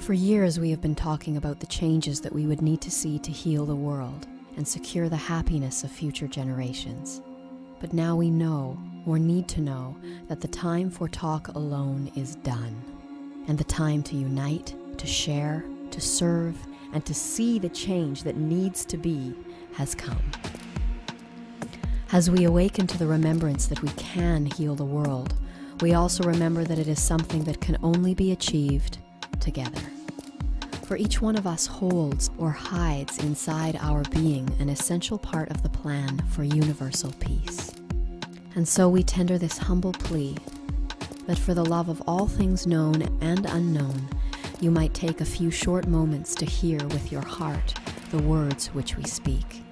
For years, we have been talking about the changes that we would need to see to heal the world and secure the happiness of future generations. But now we know, or need to know, that the time for talk alone is done, and the time to unite, to share, to serve, and to see the change that needs to be has come. As we awaken to the remembrance that we can heal the world, we also remember that it is something that can only be achieved together. For each one of us holds or hides inside our being an essential part of the plan for universal peace. And so we tender this humble plea that for the love of all things known and unknown, you might take a few short moments to hear with your heart the words which we speak.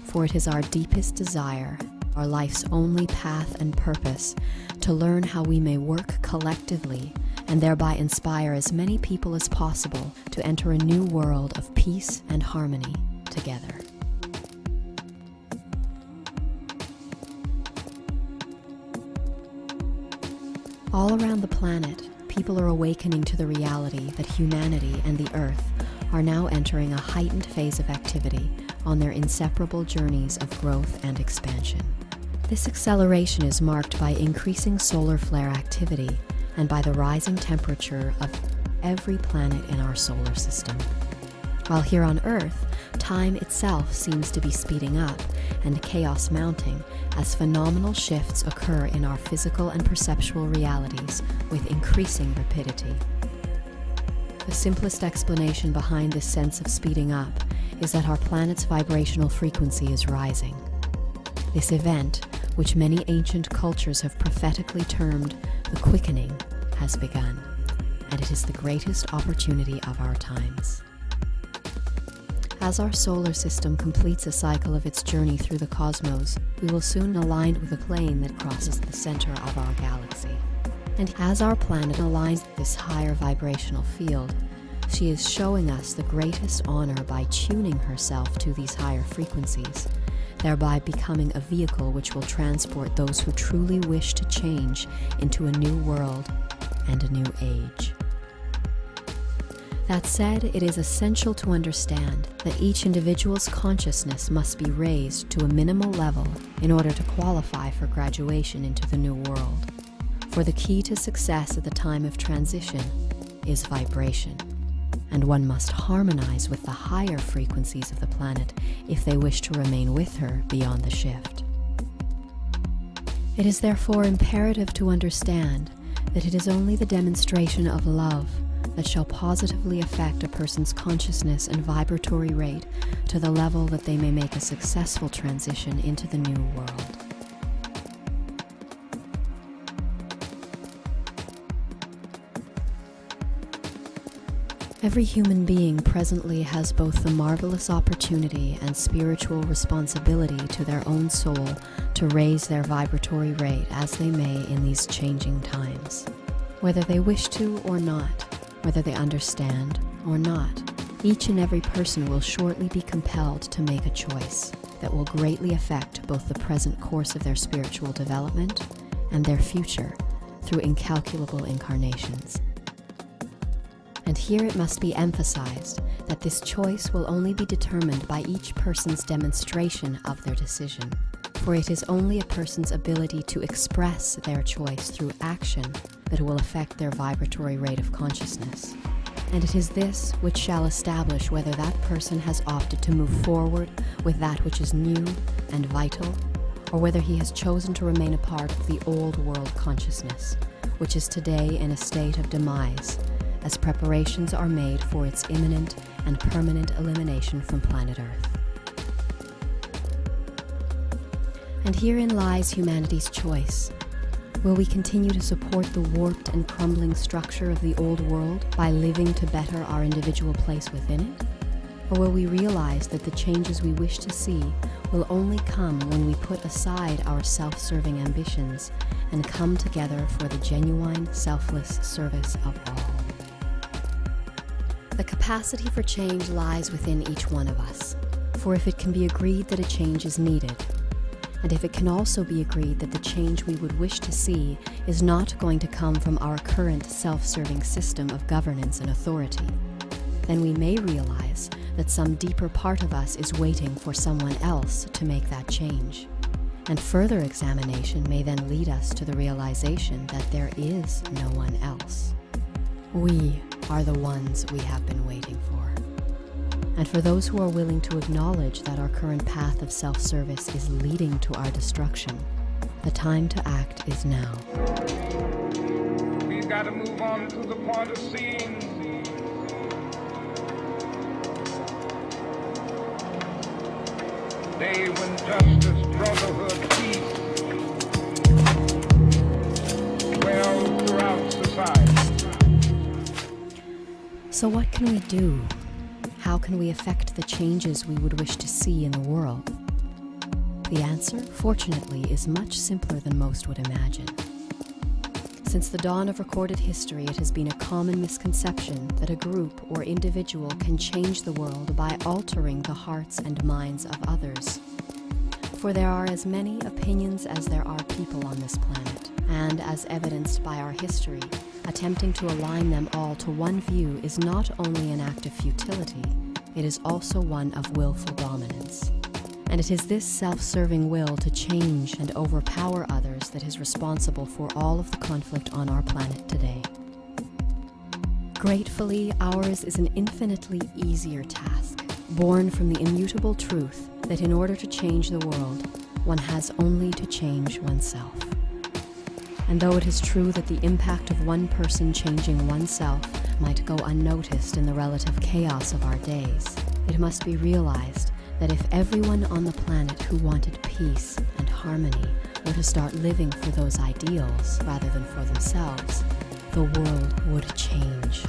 For it is our deepest desire, our life's only path and purpose, to learn how we may work collectively and thereby inspire as many people as possible to enter a new world of peace and harmony together. All around the planet, people are awakening to the reality that humanity and the Earth are now entering a heightened phase of activity on their inseparable journeys of growth and expansion. This acceleration is marked by increasing solar flare activity and by the rising temperature of every planet in our solar system. While here on Earth, time itself seems to be speeding up and chaos mounting as phenomenal shifts occur in our physical and perceptual realities with increasing rapidity. The simplest explanation behind this sense of speeding up is that our planet's vibrational frequency is rising. This event, which many ancient cultures have prophetically termed the quickening, has begun, and it is the greatest opportunity of our times. As our solar system completes a cycle of its journey through the cosmos, we will soon align with a plane that crosses the center of our galaxy. And as our planet aligns with this higher vibrational field, she is showing us the greatest honor by tuning herself to these higher frequencies, thereby becoming a vehicle which will transport those who truly wish to change into a new world and a new age. That said, it is essential to understand that each individual's consciousness must be raised to a minimal level in order to qualify for graduation into the new world. For the key to success at the time of transition is vibration, and one must harmonize with the higher frequencies of the planet if they wish to remain with her beyond the shift. It is therefore imperative to understand that it is only the demonstration of love that shall positively affect a person's consciousness and vibratory rate to the level that they may make a successful transition into the new world. Every human being presently has both the marvelous opportunity and spiritual responsibility to their own soul to raise their vibratory rate as they may in these changing times. Whether they wish to or not, whether they understand or not, each and every person will shortly be compelled to make a choice that will greatly affect both the present course of their spiritual development and their future through incalculable incarnations. And here it must be emphasized that this choice will only be determined by each person's demonstration of their decision, for it is only a person's ability to express their choice through action that will affect their vibratory rate of consciousness. And it is this which shall establish whether that person has opted to move forward with that which is new and vital, or whether he has chosen to remain a part of the old world consciousness, which is today in a state of demise, as preparations are made for its imminent and permanent elimination from planet Earth. And herein lies humanity's choice. Will we continue to support the warped and crumbling structure of the old world by living to better our individual place within it? Or will we realize that the changes we wish to see will only come when we put aside our self-serving ambitions and come together for the genuine, selfless service of all? The capacity for change lies within each one of us, for if it can be agreed that a change is needed, And if it can also be agreed that the change we would wish to see is not going to come from our current self-serving system of governance and authority, then we may realize that some deeper part of us is waiting for someone else to make that change. And further examination may then lead us to the realization that there is no one else. We are the ones we have been waiting for. And for those who are willing to acknowledge that our current path of self-service is leading to our destruction, the time to act is now. We've got to move on to the point of seeing day when justice, brotherhood, peace dwell throughout society. So what can we do? How can we affect the changes we would wish to see in the world? The answer, fortunately, is much simpler than most would imagine. Since the dawn of recorded history, it has been a common misconception that a group or individual can change the world by altering the hearts and minds of others. For there are as many opinions as there are people on this planet, and as evidenced by our history, attempting to align them all to one view is not only an act of futility, it is also one of willful dominance. And it is this self-serving will to change and overpower others that is responsible for all of the conflict on our planet today. Gratefully, ours is an infinitely easier task, born from the immutable truth that in order to change the world, one has only to change oneself. And though it is true that the impact of one person changing oneself might go unnoticed in the relative chaos of our days, it must be realized that if everyone on the planet who wanted peace and harmony were to start living for those ideals rather than for themselves, the world would change.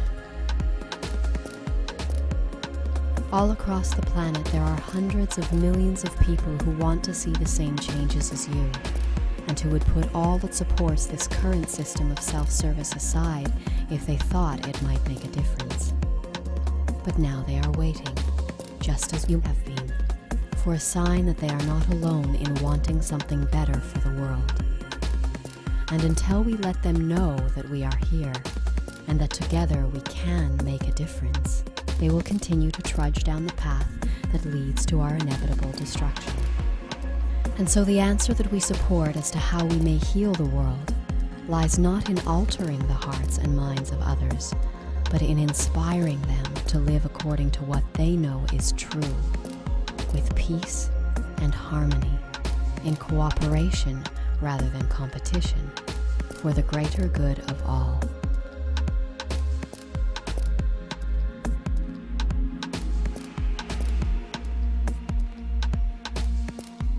All across the planet, there are hundreds of millions of people who want to see the same changes as you, and who would put all that supports this current system of self-service aside if they thought it might make a difference. But now they are waiting, just as you have been, for a sign that they are not alone in wanting something better for the world. And until we let them know that we are here, and that together we can make a difference, they will continue to trudge down the path that leads to our inevitable destruction. And so the answer that we support as to how we may heal the world lies not in altering the hearts and minds of others, but in inspiring them to live according to what they know is true, with peace and harmony, in cooperation rather than competition, for the greater good of all.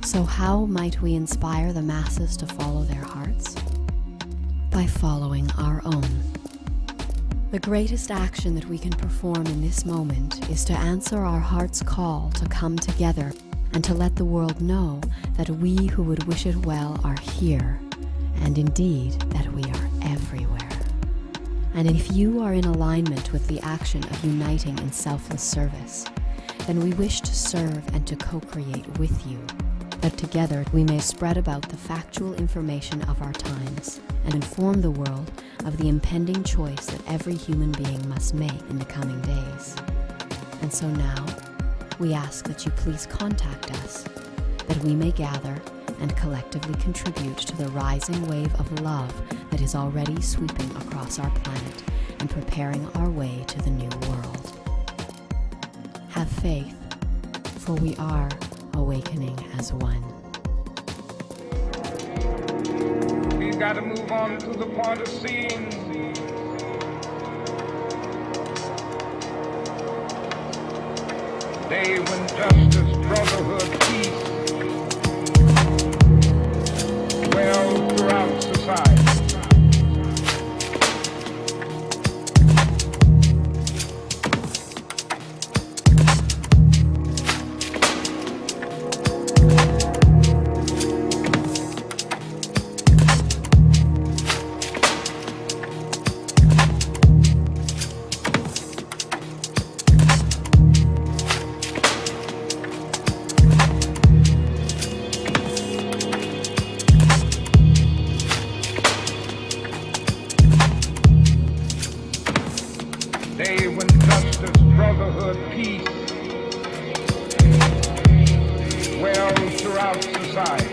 So how might we inspire the masses to follow their hearts? By following our own. The greatest action that we can perform in this moment is to answer our heart's call to come together and to let the world know that we who would wish it well are here, and indeed that we are everywhere. And if you are in alignment with the action of uniting in selfless service, then we wish to serve and to co-create with you, that together we may spread about the factual information of our times and inform the world of the impending choice that every human being must make in the coming days. And so now, we ask that you please contact us, that we may gather and collectively contribute to the rising wave of love that is already sweeping across our planet and preparing our way to the new world. Have faith, for we are awakening as one. We've got to move on to the point of seeing day when justice, brotherhood, peace dwell throughout society. society.